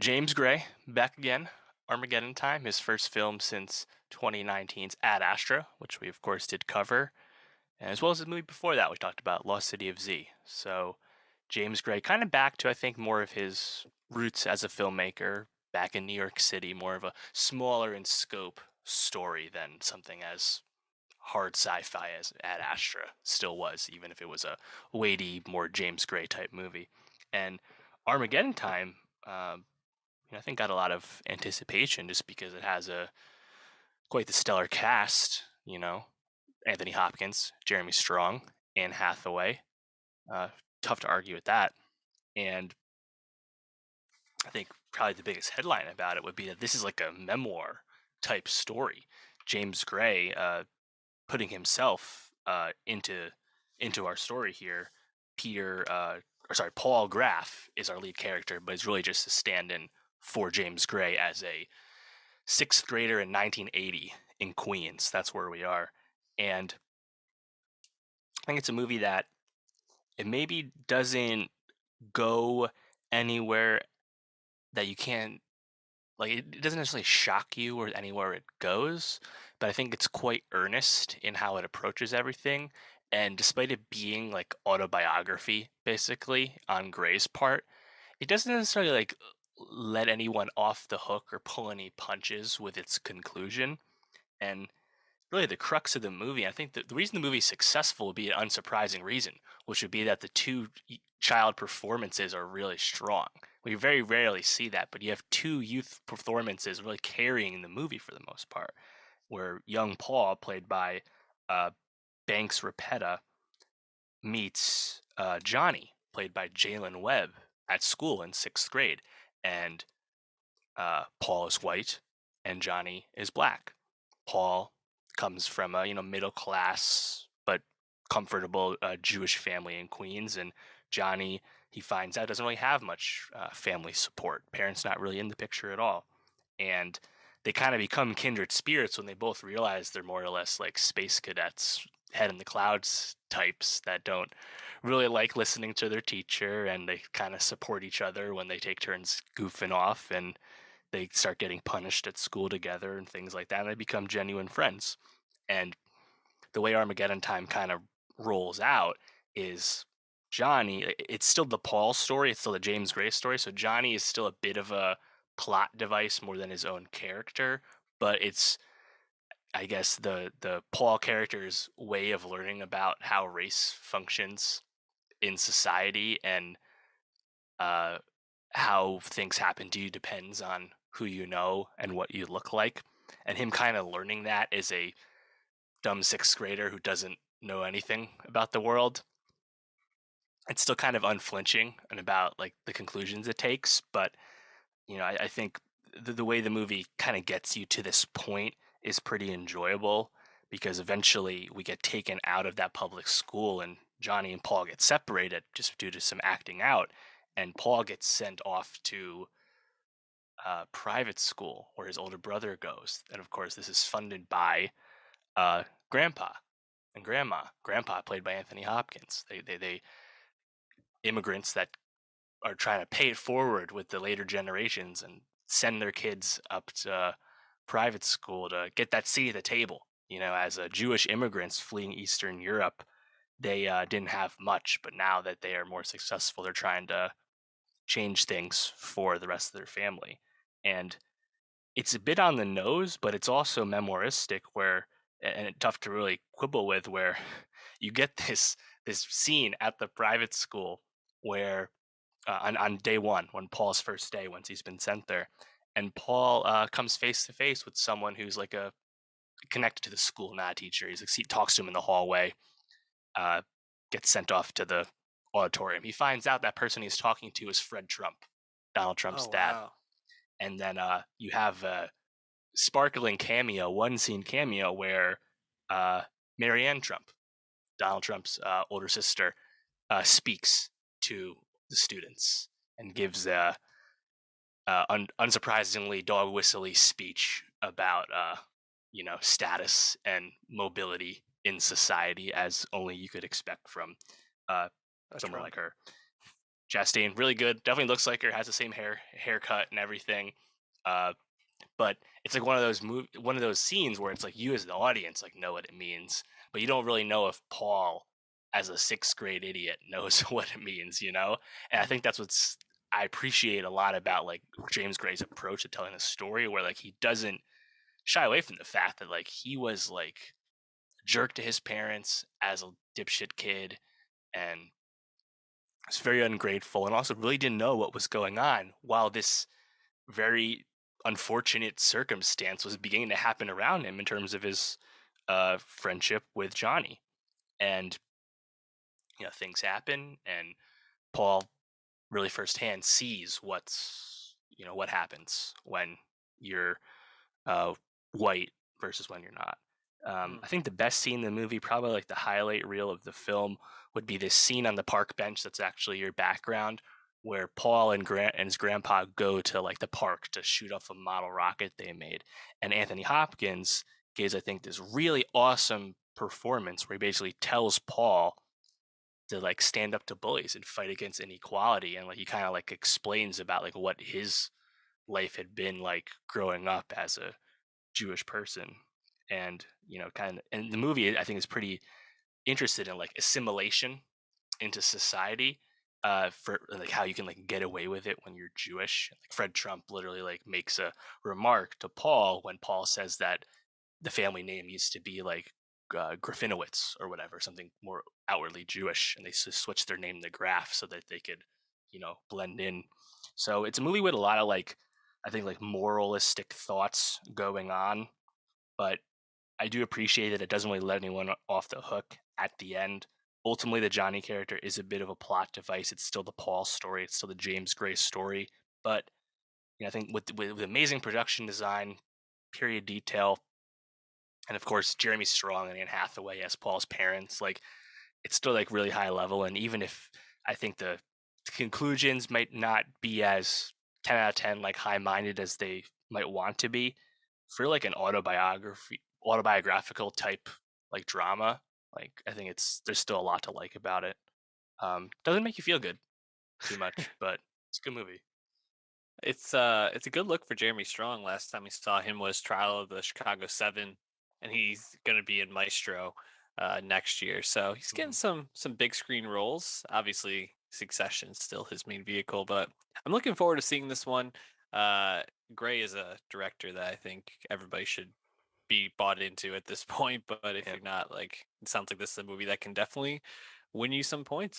James Gray back again. Armageddon time, his first film since 2019's Ad Astra, which we of course did cover, and as well as the movie before that we talked about, Lost City of Z. So James Gray kind of back to I think more of his roots as a filmmaker back in New York City, more of a smaller in scope story than something as hard sci-fi as Ad Astra still was, even if it was a weighty, more James Gray type movie. And Armageddon time, I think got a lot of anticipation just because it has a quite the stellar cast. Anthony Hopkins, Jeremy Strong, Anne Hathaway. Uh, Tough to argue with that. And I think probably the biggest headline about it would be that this is like a memoir type story. James Gray putting himself into our story here. Paul Graff is our lead character, but it's really just a stand-in for James Gray as a sixth grader in 1980 in Queens. That's where we are. And I think it's a movie that it maybe doesn't go anywhere that you can't, like, it doesn't necessarily shock you or anywhere it goes, but I think it's quite earnest in how it approaches everything. And despite it being like autobiography, basically, on Gray's part, it doesn't necessarily like let anyone off the hook or pull any punches with its conclusion. And really the crux of the movie, I think the reason the movie's successful would be an unsurprising reason, which would be that the two child performances are really strong. We very rarely see that, but you have two youth performances really carrying the movie for the most part, where young Paul, played by uh, Banks Repeta, meets Johnny, played by Jalen Webb, at school in sixth grade. And Paul is white and Johnny is black. Paul comes from a middle class but comfortable Jewish family in Queens, and Johnny, he finds out, doesn't really have much family support. Parents not really in the picture at all, and they kind of become kindred spirits when they both realize they're more or less like space cadets, head in the clouds types that don't really like listening to their teacher, and they kind of support each other when they take turns goofing off, and they start getting punished at school together and things like that, and they become genuine friends. And the way Armageddon time kind of rolls out is Johnny, it's still the Paul story, it's still the James Gray story. So Johnny is still a bit of a plot device more than his own character, but it's, I guess, the Paul character's way of learning about how race functions in society, and uh, how things happen to you depends on who you know and what you look like. And him kind of learning that as a dumb sixth grader who doesn't know anything about the world. It's still kind of unflinching and about like the conclusions it takes, but I think the way the movie kind of gets you to this point is pretty enjoyable, because eventually we get taken out of that public school and Johnny and Paul get separated just due to some acting out, and Paul gets sent off to private school where his older brother goes. And of course, this is funded by Grandpa and Grandma. Grandpa, played by Anthony Hopkins. They immigrants that are trying to pay it forward with the later generations and send their kids up to private school to get that seat at the table. As Jewish immigrants fleeing Eastern Europe, they didn't have much, but now that they are more successful, they're trying to change things for the rest of their family. And it's a bit on the nose, but it's also memoiristic, where and tough to really quibble with, where you get this scene at the private school where on day one, when Paul's first day, once he's been sent there, and Paul comes face to face with someone who's like a connected to the school, not a teacher. He talks to him in the hallway, uh, gets sent off to the auditorium. He finds out that person he's talking to is Fred Trump, Donald Trump's Oh dad. wow. And then you have a sparkling cameo, one scene cameo, where uh, Marianne Trump, Donald Trump's older sister, speaks to the students and gives a unsurprisingly dog whistly speech about status and mobility in society, as only you could expect from uh, A someone like Trump. her. Chastain, really good. Definitely looks like her. Has the same haircut and everything. Uh, but it's like one of those scenes where it's like you as the audience like know what it means, but you don't really know if Paul, as a sixth grade idiot, knows what it means. And I think that's what's I appreciate a lot about like James Gray's approach to telling the story, where like he doesn't shy away from the fact that like he was like a jerk to his parents as a dipshit kid, and was very ungrateful, and also really didn't know what was going on while this very unfortunate circumstance was beginning to happen around him in terms of his friendship with Johnny. And things happen, and Paul really firsthand sees what happens when you're uh, white versus when you're not. I think the best scene in the movie, probably like the highlight reel of the film, would be this scene on the park bench that's actually your background, where Paul and his grandpa go to like the park to shoot off a model rocket they made, and Anthony Hopkins gives, I think, this really awesome performance where he basically tells Paul to like stand up to bullies and fight against inequality, and like he kind of like explains about like what his life had been like growing up as a Jewish person. And kind of, and the movie I think is pretty interested in like assimilation into society, for like how you can like get away with it when you're Jewish. Like Fred Trump literally like makes a remark to Paul when Paul says that the family name used to be like Graffinowitz or whatever, something more outwardly Jewish, and they switched their name to Graf so that they could, blend in. So it's a movie with a lot of like, I think like moralistic thoughts going on, but I do appreciate that it doesn't really let anyone off the hook at the end. Ultimately, the Johnny character is a bit of a plot device. It's still the Paul story. It's still the James Gray story. But I think with amazing production design, period detail, and of course Jeremy Strong and Anne Hathaway as Paul's parents, like it's still like really high level. And even if I think the conclusions might not be as 10 out of 10 like high minded as they might want to be, for like an autobiographical type like drama, like I think there's still a lot to like about it. Doesn't make you feel good too much, but it's a good movie. It's a good look for Jeremy Strong. Last time we saw him was Trial of the Chicago 7, and he's going to be in Maestro next year. So he's getting Mhm. some big screen roles. Obviously, Succession's still his main vehicle, but I'm looking forward to seeing this one. Uh Gray is a director that I think everybody should be bought into at this point, but if Yeah. you're not, like, it sounds like this is a movie that can definitely win you some points.